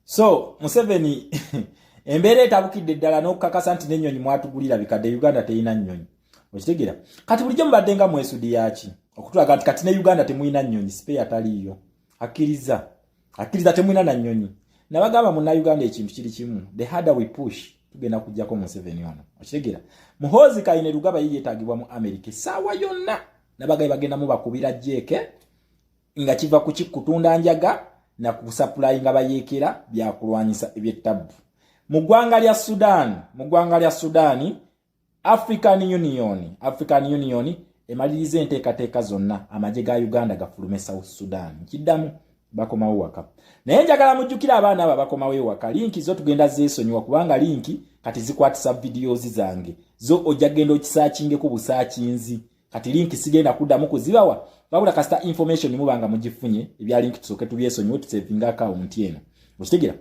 So Museveni embere etabukidde ddala n'okukakasa nti n'ennyonyi mwatugulira bikadde Uganda teyina nnyonyi. Okitegera? Kati bulijjo mubadde nga mwesudi yaki okutulaga kati ne Uganda temuyina nnyonyi spare ataliyo. Akkiriza temuyina na nnyonyi. Nabagamba munna Uganda ekintu kiri kimu. The harder we push tugenda kujjako Museveni ono. Okitegera? Muhoozi Kainerugaba yeetagibwa mu America saawa yonna. Nabagaye bagenda mu bakubira jeke nga kiva ku kikutunda njaga na kusupply nga bayekera bya kulwanyisa ebyetabu. Mu ggwanga lya Sudan African Union emaliriza enteekateeka zonna amagye ga Uganda gafulume South Sudan. Kiddamu bakomawo waka. Naye njagala mujjukira abaana aba bakomawo waka. Linki zo tugenda zeesonyiwa kubanga linki kati zikwatisa videos zange. Zo ojja genda okisaachinge ku busaachinzi. Kati linki sigenda kuddamu kuzibawa. Babula kasita information mubanga mugifunye ebya link tusoke tubyesonyiwe tusevinga account yeno. Okitegera?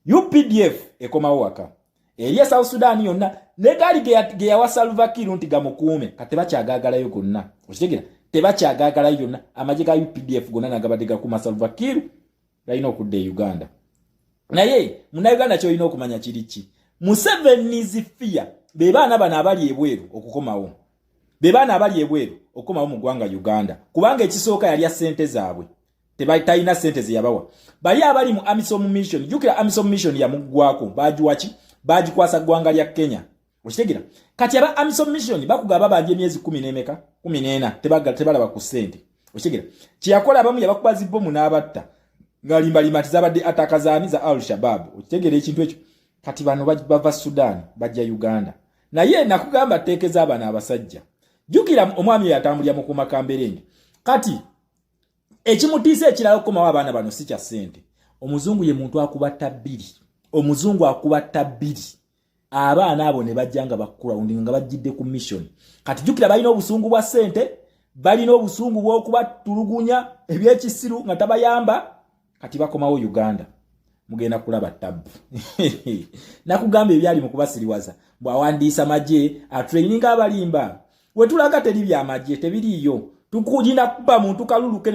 UPDF ekomawo waka. Eriya South Sudan yonna negali ge yawa Salva Kiir nti gamukuume kati bakyagaagalayo gonna. Okitegera? Tebakyagaagalayo yonna amagye ga UPDF gonna nagabadde gakuma Salva Kiir galina okudda e Uganda. Naye muna Uganda kyolina okumanya kiriki. Museveni's fear be baana bano abali ebweru okukomawo. Be baana abali ebweru okukomawo mu ggwanga Uganda. Kubanga ekisooka yali ya ssente zaabwe. Tebayina ssente ze yabawa. Bali abali mu AMISOM mission. Jukira AMISOM mission ya muggwako bajuwachi bajikwasa ggwanga lya Kenya. Okitegera? Kati aba AMISOM mission bakugaba banje emyezi 10 n'emeka 14 tebalaba ku ssente. Okitegera? Kiyakola abamu yabakubaza bommu n'abatta. Ngalimbalima tizabadde atakazaani za Al-Shabaab. Okitegera ekintu ekyo? Kati bano bava Sudan bajja Uganda. Naye nakugamba teekeza abana abasajja. Jukira omwami yatambulya mu kumakamberenge. Kati ekimutiisa ekirala okukomawo abaana bano si kya ssente. Omuzungu ye muntu akubatta bbiri. Omuzungu akubatta bbiri. Abaana abo ne bajja nga backgrounding nga bajjidde ku mission. Kati jukira balina obusungu bwa ssente, balina obusungu bw'okubatulugunya ebyekisiru nga tabayamba. Kati bakomawo Uganda. Mugenda kulaba tabu. Nakugamba ebyali mu kubasiriwaza. Bwawandiisa magye atraininga abalimba. Wetulaga teri bya magye tebiriyo. Tukujina kuba muntu kaluluke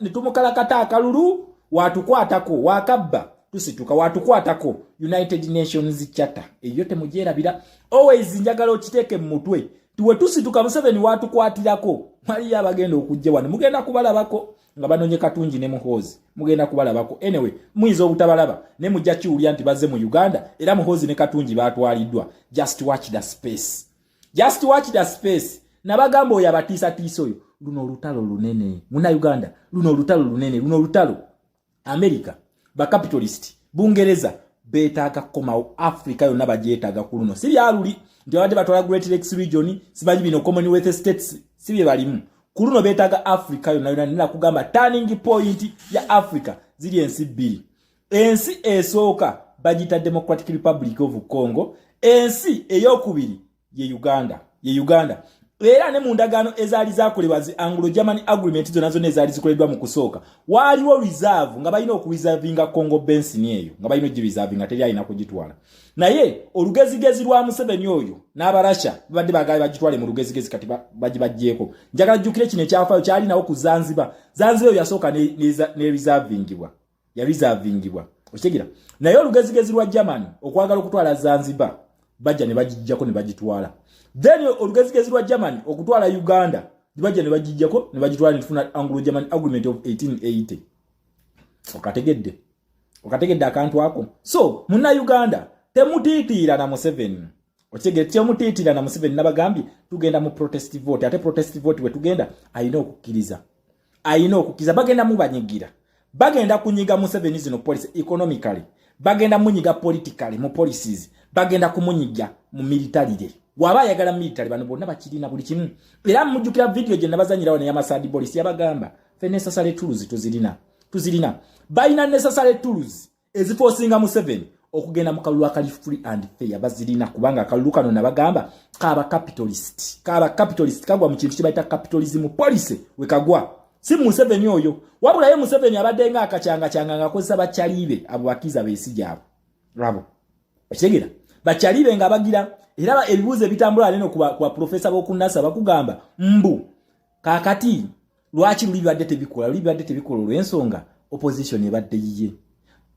ne tumukalakata akalulu watukwatako wakabba tusituka watukwatako United Nations Charter eyo temujerabira always njagala okiteke mu mutwe tuwe tusituka Museveni watukwatirako mali yabagenda okujje wano mugenda kubalabako nga banonye Katunji ne Muhoozi mugenda kubalabako anyway mwizo obutabalaba ne mujja kiwulya nti bazze mu Uganda era Muhoozi ne Katunji batwaliddwa. Just watch the space nabagamba oyo abatiisa tiiso oyo luno olutalo lunene muna Uganda luno olutalo lunene luno olutalo America ba capitalist Bungereza betaaga komawo Africa yonna bajeetaaga ku luno si byaluli ndio bade batwala Great Lakes region sibaji bino Commonwealth states si bye balimu ku luno betaaga Africa yonna nina kugamba turning point ya Africa zili ensi bbiri. Ensi esooka bajita Democratic Republic of Congo, ensi eyokubiri ye Uganda. Era ne mu ndagaano ezaali zakolebwa zi Anglo-German agreement zonna ezaali zikoleddwa mu kusooka waliwo reserve nga balina okureservinga Congo Basin eyo nga balina ogireservinga teri alina kugitwala. Naye olugezigezi lwa Museveni oyo n'abarasha babadde bagala bagitwale mu lugezigezi kati bagibajjeeko. Njagala jjukire kino ekyafayo kyali nawo ku Zanzibar oyo yasooka ne reservingibwa. Okitegera? Naye olugezigezi lwa Germany okwagala okutwala Zanzibar bajja ne bagijjako ne bagitwala. Then olugezigezi lwa Germany okutwala Uganda bajja ne bagijjako ne bagitwala ne tufuna Anglo-German agreement of 1880. Okategedde akantu ako. So muna Uganda temutiitira na Museveni. Okitegedde temutiitira na Museveni nabagambye tugenda mu protest vote. Ate protest vote we tugenda ayina okukkiriza bagenda mu banyigira. Bagenda kunyiga Museveni zino policy economically. Bagenda munyiga politically mu policies. Bagenda kumunyiga mu military. Waba yagala military bano bonna bakirina buli kimu. Era mujjukira video gye nabazanyirawo ne yamasadi police yabagamba fe necessary tools tuzirina. Bayina necessary tools eziforcinga Museveni okugenda mu kalulu akali free and fair bazirina kubanga akalulu kano nabagamba kaba capitalist kagwa mu kintu kibayita capitalism policy wekagwa. Si Museveni oyo. Wabula ye Museveni abadde nga akacyanga ngakozesa bakyalibe abo bakiza beesigyabo. Rabo. Okitegera? Bakyalibe nga bagira era ebibuuzo bitambula neno kwa professor bokunasa bakugamba mbu kakati lwaki lulibadde tebikola olw'ensonga opposition ebadde yiye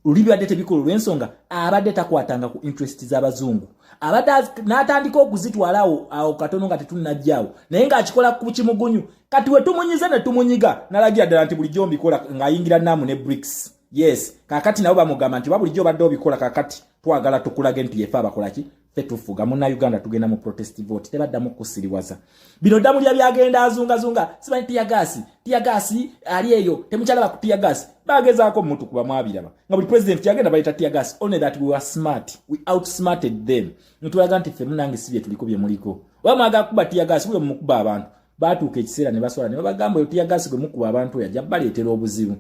ulibadde tebikolo lwensonga abadde takwatanga ku interest z'abazungu abadde n'atandika okuzitwalawo awo katono nga tetunnajjaawo naye ng'akikola ku kimugunyu kati we tumunyize ne tumunyiga n'alagira ddala nti bulijjo mbikola ng'ayingira naamu ne BRICS. Yes, kakati nabo bamugamba nti bulijjo obadde obikola kakati twagala tukulage nti yefe abakolaki ffe tufuga Munnayuganda tugenda mu protest vote tebaddamu kusiriwaza bino Damulira byagenda azungazunga simanyi tiyagasi ali eyo temukyalaba ku tiyagasi bagezaako omuntu kuba mwabiraba nga buli president yagenda baleta tiyagasi only that we were smart, we outsmarted them ntulaga nti ffe munange si bye tuliko bye muliko bamwaga kuba tiyagasi bwe mukuba abantu baatuuka ekiseera ne baswala ne babagamba oyo tiyagasi gwe mukuba abantu oyo ajja baleetera obuzibu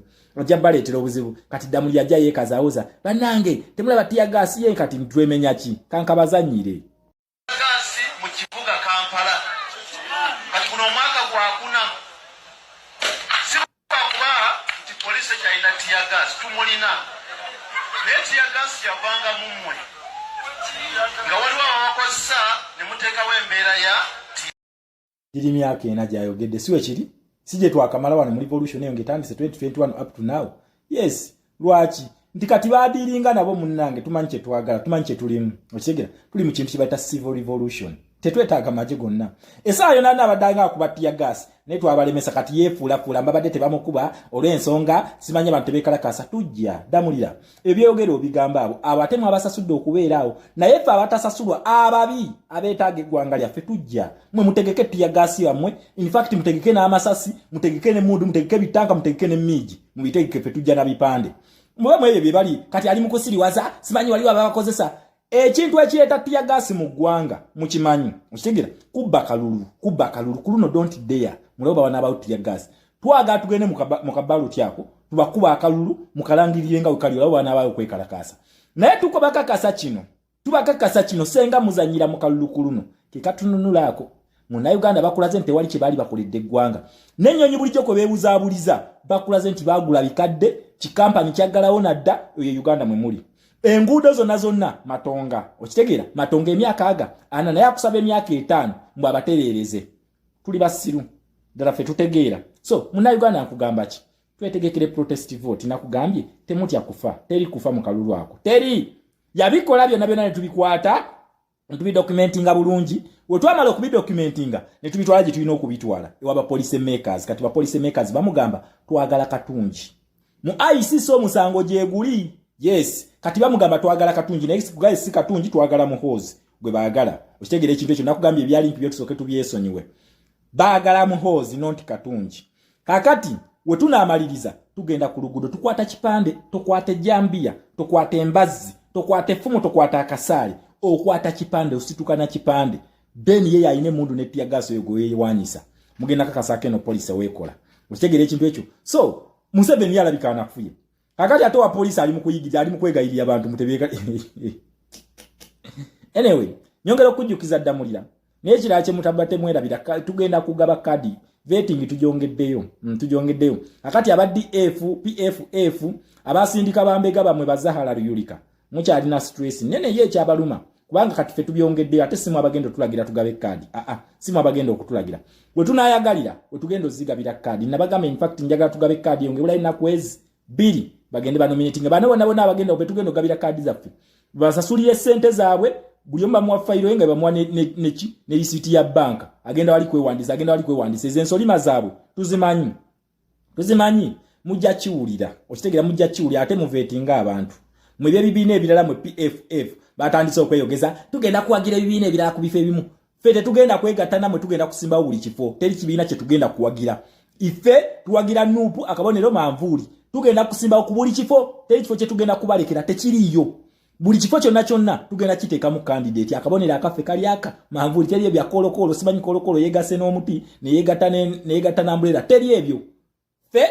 kati Damulira ajja yeekazaawoza bannange temulaba tiyagasi ye kati ntwemenya ki kankabazanyire tiyagasi mu kibuga Kampala kati kuno omwaka gwakuna kuba nti polisi kyalina tiyagasi tumulina naye tiyagasi yavanga mummwe nga waliwo abakozesa ne muteekawo embeera ya giri myaka ena gyayogedde siwe kiri si gye twakamala wano mu revolution eyo ng'etandise 2021 up to now. Yes, lwaki nti kati baadiringa nabo munnange tumanyi kye twagala tumanyi kye tulimu okitegeera tuli mu kintu kye bayita civil revolution tetwetaaga magye gonna essaawa yonna nabadanga akuba tiyagasi naye twabalemesa kati yeefuulafuula mbabadde tebamukuba olw'ensonga simanyi abantu tebeekalakaasa tujja Damulira ebyogero obigamba abo ate mwabasasudde okubeera awo naye ffe abatasasulwa ababi abeetaaga eggwanga lyaffe tujja mwe mutegeke tiyagasi yammwe in fact mutegeke n'amasasi mutegeke n'emmundu mutegeke bitanka mutegeke n'emmigi mubitegeke ffe tujja na bipande mwe ebyo bye bali kati ali mu kusiriwaza simanyi waliwo ababakozesa ekintu ekireeta tiyagasi mu ggwanga mukimanyi okitegeera kubba kalulu kuluno don't dare mulaba wana about tiyagasi twaga tugende mu kabalu tyako tubakuba akalulu mukalangirire nga wekali olaba wana abayo kwekalakaasa naye tubakakasa kino senga muzanyira mu kalulu kuluno kekatununulaako Munnayuganda bakulaze nti wali kibali bakoledde eggwanga n'ennyonyi bulijjo ko beebuzaabuliza bakulaze nti baagula bikadde kikampani kyaggalawo nadda eyo Uganda mwe muli enguudo zonna matonga okitegeera matonga emyaka aga ana naye akusaba emyaka 5 mbw abatereereze tuli basiru ddala ffe tutegeera so Munnayuganda nkugamba ki twetegekere protest vote nakugambye temutya kufa teri kufa mu kalulu ako teri yabikola byonna ne tubikwata tubidocumentinga bulungi wetwamala okubidocumentinga ne tubitwala gye tulina okubitwala ewaba police makers kati ba police makers bamugamba twagala Katungi mu ICC omusango gyeguli. Yes, kati bamugamba twagala Katungi naye guys si Katungi twagala Muhoozi gwe baagala okitegeera ekintu ekyo nakugambye ebyali mpibyo tusooke tubyesonyiwe baagala Muhoozi not Katungi kakati we tunaamaliriza tugenda ku luguudo tukwata kipande tokwata ejjambiya tokwata embazzi tokwata effumu tokwata akasaali okwata kipande ositukana kipande then ye yayine mundu ne tiyagasi oyo gwe yeewanyisa mugenda kakasaka eno polisi weekola okitegeera ekintu ekyo so Museveni yalabika anafuye kakati ate wa polisi ali mu kuyigiza ali mu kwegayirira abantu mutebeeka anyway nyongera okujjukiza Damulira naye kirala kye mutabate mwerabira tugenda kugaba kadi vetting tujongedeyo akati aba DF PFF abasindika bambega bamwe bazahala Yulika mukyalina stress nene ye kyabaluma kubanga kati fe tubyongeddeyo ate simu abagendo tulagira tugabe kadi simu abagendo okutulagira we tunayagalira we tugendo zigabira kadi nabagamba in fact njagala tugabe kadi yonge bulayi na kwezi 2 bagende banominating bano nabo abagendo ope tugendo gabira kadi zaffe basasulire sente zaabwe buli omba mu file nga bamwa ne receipt ya bank agenda wali kwewandiisa ezensoli zaabwe tuzimanyi mujja kiwulira okitegeera mujja kiwulira ate muvetinga abantu mwebye bibiina ebirala mu PFF batandise okweyogeza tugenda kuwagira ebibiina ebirala ku bifo ebimu ffe tetugenda kwegattana mwe tugenda kusimbawo buli kifo teri kibiina kye tugenda kuwagira ife tuwagira nuupu akabonero manvuuli tugenda kusimbawo ku buli kifo teri kifo kye tugenda kubalekera tekiriiyo buli kifo kyonna tugenda kiteekamu candidate akabonero akaffe kali aka manvuuli teri ebyo kolokolo simanyi kolokolo yeegase n'omuti neyegatta n'ambulera teri ebyo ffe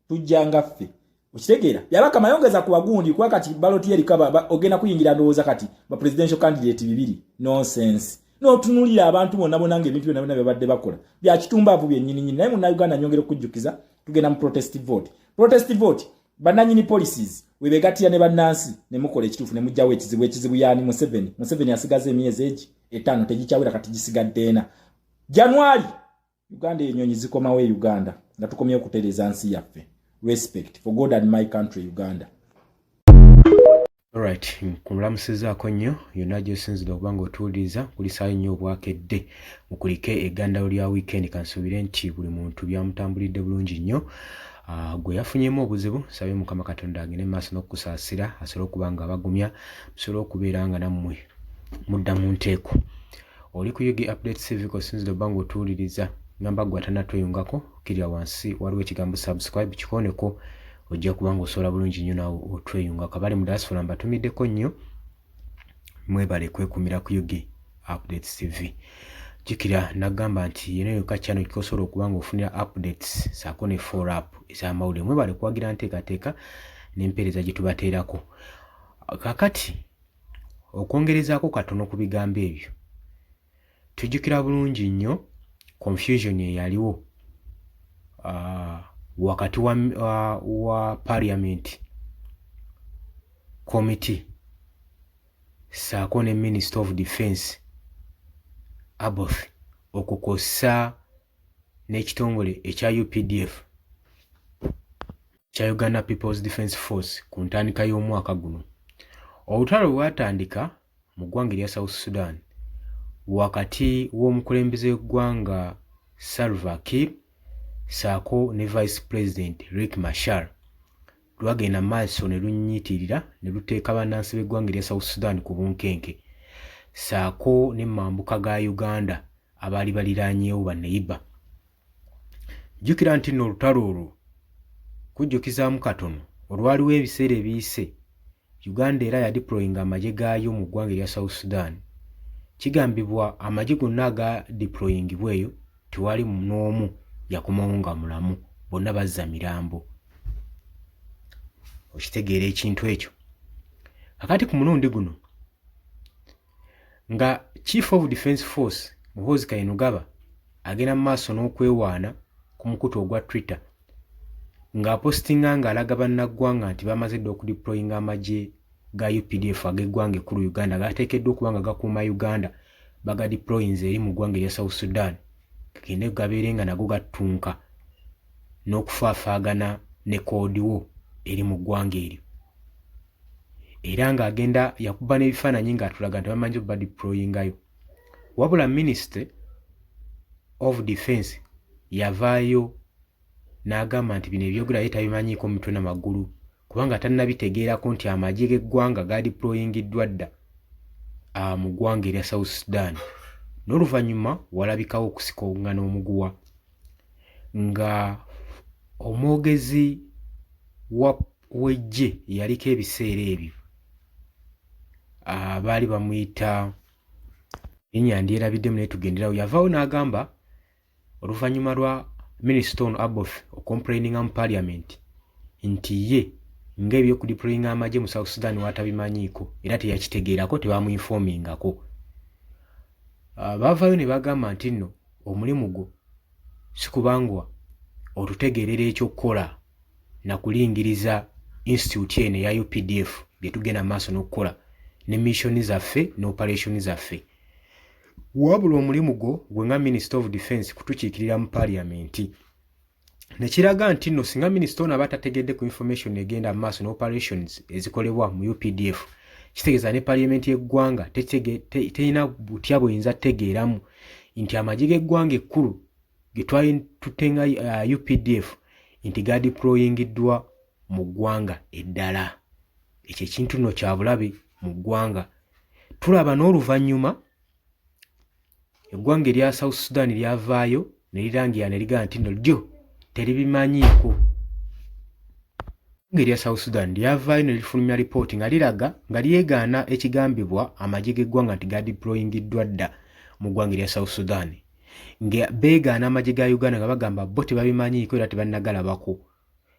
tujjanga ffe okitegeera yabaka mayongeza ku bagundi kwa kati baloti eri kaba ogenda kuyingira ndowooza kati ba presidential candidate 2 nonsense no tunulira abantu bonna ebintu byonna byabadde bakola bya kitumbavu byennyini naye Munnayuganda nyongera okujjukiza tugenda mu protest vote bannanyini policies webegatira ne bannansi ne mukola ekituufu ne mujjawo ekizibu yani Museveni asigaze emyezi egi 5 tegikyawera kati gisigadde ena January Uganda enyonyi zikomawo Uganda nga tukomye okutereza nsi yaffe. Respect for God and my country, Uganda. Alright, kumulamusizaako nnyo yonna gy'osinzidde okuba ng'otuwuliriza kulisaayo nnyo obwakedde mukulike eggandalo lya weekend kansuubire nti buli muntu byamutambulidde bulungi nnyo. Gwe yafunyemu obuzibu sabe Mukama Katonda agende maaso n'okukusaasira asobole okuba nga abagumya musobole okubeera nga nammwe mudda mu nteeko. Oli ku Yugi Updates TV k'osinzidde okuba ng'otuwuliriza ngamba gwe atannatweyungako kirya wansi waliwo ekigambo subscribe kikoneko ojja kuba ng'osobola bulungi nnyo nawe otweyungako. Abali mu diaspora mbatumiddeko nnyo mwebale kwekumira ku Yugi Updates TV. Jjukira nagamba nti yena yokka channel kikosobola okuba ng'ofunira updates saako ne follow up ez'amawulire mwebale kwagira nteekateeka n'empeereza gye tubateerako. Kakati okwongerezaako katono ku bigambo ebyo, tujjukira bulungi nnyo confusion eyaliwo wakati wa Parliament Committee saako ne Minister of Defence Aboth okukosa n'ekitongole ekya UPDF kya Uganda People's Defence Force ku ntandika y'omwaka guno. Olutalo lwatandika mu ggwanga erya South Sudan wakati w'omukulembeze w'eggwanga Salva Kiir saako ne Vice President Riek Machar. Lwagenda maaso ne lunyiitirira ne luteeka bannansi b'eggwanga erya South Sudan ku bunkenke saako ne mambuka ga Uganda abaali baliraanyeewo baneiba. Jjukira nti nno olutalo olwo kujjukizaamu katono olwaliwo ebiseera ebiyise Uganda era yadiployinga amagye gaayo mu ggwanga erya South Sudan. Kigambibwa amagye gonna aga diployingibwa eyo tewali n'omu yakomawo nga mulamu, bonna bazza mirambo. Okitegeera ekintu ekyo. Kakati ku mulundi guno nga Chief of Defence Force Muhoozi Kainerugaba agenda mu maaso n'okwewaana ku mukutu ogwa Twitter ng'apostinga ng'alaga bannaggwanga nti bamaze dda okudiployinga amagye ga UPDF ag'eggwanga ekkulu Uganda gateekeddwa okuba nga gakuuma Uganda bagadiployinze eri mu ggwanga erya South Sudan gagende gabeere nga nago gattunka n'okufaafaagana ne koodiwo eri mu ggwanga eryo. Era ng'agenda yakuba n'ebifaananyi ng'atulaga nti bamanyi badiployingayo. Wabula Minister of Defence yavaayo n'agamba nti bino ebyogera ye tabimanyiiko mu mitwe n'amagulu kubanga tannabitegeerako nti amagye g'eggwanga gadiployingiddwa dda mu ggwanga erya South Sudan. N'oluvannyuma walabikawo okusikaŋŋana omuguwa nga omwogezi w'eggye yaliko ebiseera ebyo baali bamuyita erinnya ndyerabiddemu naye tugenderawo, yavaawo n'agamba oluvannyuma lwa Minister ono Aboth okomplaininga mu Parliament nti ye ng'ebyokudiployinga amagye mu South Sudan watabimanyiiko era teyakitegeerako tebamuinfomingako. Baavaayo ne bagamba nti nno omulimu gwo si kubangwa otutegeerera ekyokukola na kulingiriza institute eno eya UPDF bye tugenda maaso n'okukola ne missioni zaffe ne operation zaffe, wabula omulimu gwo gwe nga Minister of Defence kutukiikirira mu Parliament. Ne kiraga nti nno singa Minister ono aba tategedde ku information egenda mu maaso n'operations ezikolebwa mu UPDF, kitegeeza ne Parliament y'eggwanga terina butya buyinza tegeeramu nti amagye g'eggwanga ekkulu ge twali tutenga UPDF nti gadiployingiddwa mu ggwanga eddala. Ekyo ekintu nno kya bulabe mu ggwanga. Tulaba n'oluvannyuma eggwanga erya South Sudan lyavaayo ne lirangira ne ligamba nti nno lyo teribimanyiiko. Eggwanga erya South Sudan lyavaayo ne lifulumya lipooti nga liraga nga lyegaana ekigambibwa amagye g'eggwanga nti gadiployingiddwa dda mu ggwanga erya South Sudan. Nga beegaana amagye ga Uganda nga bagamba bo tebabimanyiiko era tebannagalabako.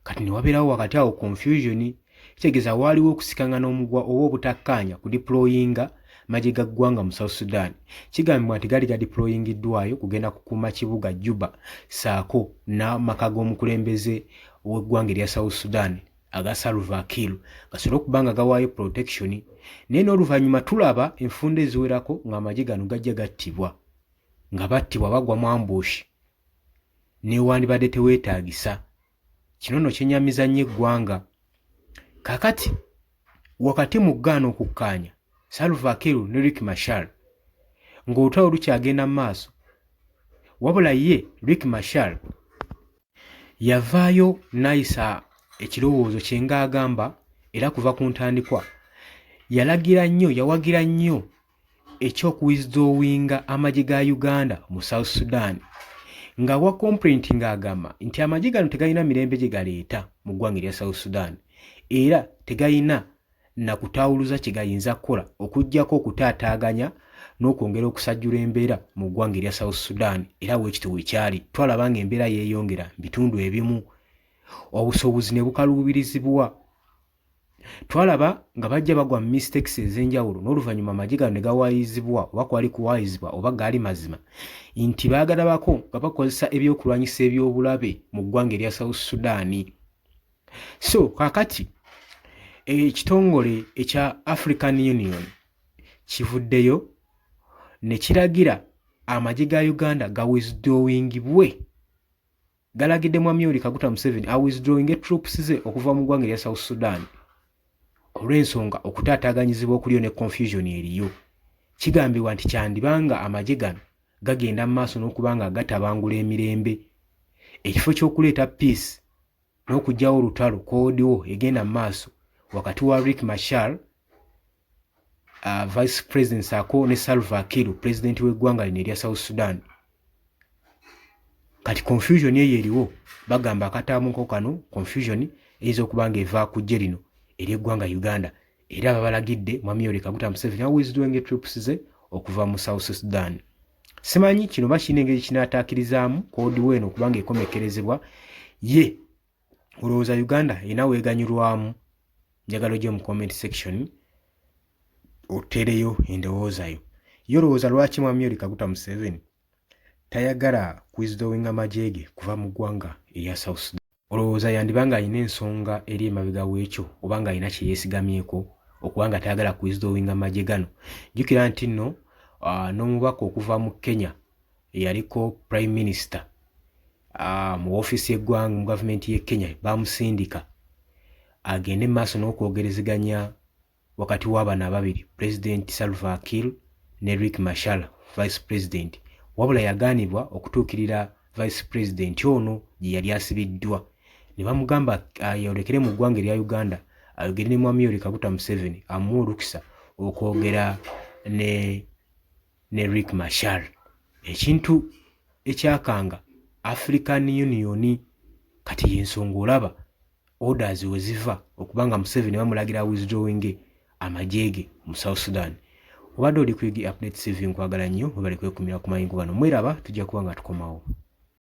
Kati ne wabeerawo wakati awo confusion. Kitegeeza waaliwo okusikaŋŋana omuguwa oba obutakkaanya ku diployinga magye ga ggwanga mu South Sudan. Kigambibwa nti gali gadiployingiddwayo kugenda kukuuma kibuga Juba saako n'amaka g'omukulembeze w'eggwanga erya South Sudan aga Salva Kiir gasobole okuba nga gawaayo protection. Naye n'oluvannyuma tulaba enfunda eziwerako ng'amagye gano gajja gattibwa nga battibwa bagwa mu ambush newandibadde teweetaagisa. Kino nno kyenyamiza nnyo eggwanga. Kakati wakati mu ggana okukkaanya Salva Kiir ne Riek Machar ng'olutalo lukyagenda mu maaso, wabula ye Riek Machar yavaayo n'ayisa ekirowoozo kye ng'agamba era kuva ku ntandikwa yawagira nnyo ekyokuwithdrawinga amagye ga Uganda mu South Sudan nga wa complaint ng'agamba nti amagye gano tegalina mirembe gye galeeta mu ggwanga erya South Sudan era tegalina na kutaawuluza kye gayinza kukola okuggyako okutaataaganya n'okwongera okusajjula embeera mu ggwanga erya South Sudan era weekito wekyali twalaba ng'embeera yeeyongera mu bitundu ebimu, obusobozi ne bukaluubirizibwa. Twalaba nga bajja bagwa mu mistakes ez'enjawulo n'oluvannyuma amagye gano ne gawaayizibwa oba kwali kuwaayizibwa oba gaali mazima nti baagalabako nga bakozesa ebyokulwanyisa eby'obulabe mu ggwanga erya South Sudan. So kaakati ekitongole ekya African Union kivuddeyo ne kiragira amagye ga Uganda ga withdrawingibwe, galagidde Mwami Yoweri Kaguta Museveni withdrawing troops ze okuva mu ggwanga erya South Sudan olw'ensonga okutaataaganyizibwa okuliyo ne confusion eriyo. Kigambibwa nti kyandibanga amagye gano gagenda mu maaso n'okubanga gatabangula emirembe, ekifo ky'okuleeta peace n'okugyawo olutalo koodiwo egenda mu maaso wakati wa Riek Machar Vice President Sako ne Salva Kiir President w'eggwanga lino erya South Sudan. Kati confusion eyo eriwo, bagamba akataamuko kano confusion eyinza okuba nga eva ku ggye lino ery'eggwanga Uganda era babalagidde Mwami Yoweri Kaguta Museveni withdrawing troops ze okuva mu South Sudan. Simanyi kino bakina engeri kinaataakirizaamu koodiwo eno okubanga ekomekerezebwa ye olowooza Uganda erina weeganyulwamu. Njagala ojje mu comment section otereyo endowoozayo. Yo olowooza lwaki Mwami Yoweri Kaguta Museveni tayagala withdrawing amagye ge kuva mu ggwanga erya South Sudan? Olowooza yandibanga alina ensonga eri emabega w'ekyo oba nga alina kye yeesigamyeko okubanga tayagala withdrawing amagye gano? Jjukira nti nno n'omubaka okuva mu Kenya eyaliko Prime Minister mu ofiisi y'eggwanga mu gavumenti y'e Kenya baamusindika agende mu maaso n'okwogerezeganya wakati w'abana ababiri, President Salva Kiir ne Riek Machar Vice President, wabula yagaanibwa okutuukirira Vice President ono gye yali asibiddwa. Ne bamugamba ayolekere mu ggwanga erya Uganda ayogere ne Mwami Yoweri Kaguta Museveni amuwe olukisa okwogera ne Riek Machar. Ekintu ekyakanga African Union kati y'ensonga olaba orders we ziva okubanga Museveni bamulagira withdrawing amagye ge mu South Sudan. Obadde oli ku Igi Update TV, nkwagala nnyo, webalekwe kumira ku mayingo gano. Mweraba, tujja kuba nga tukomawo.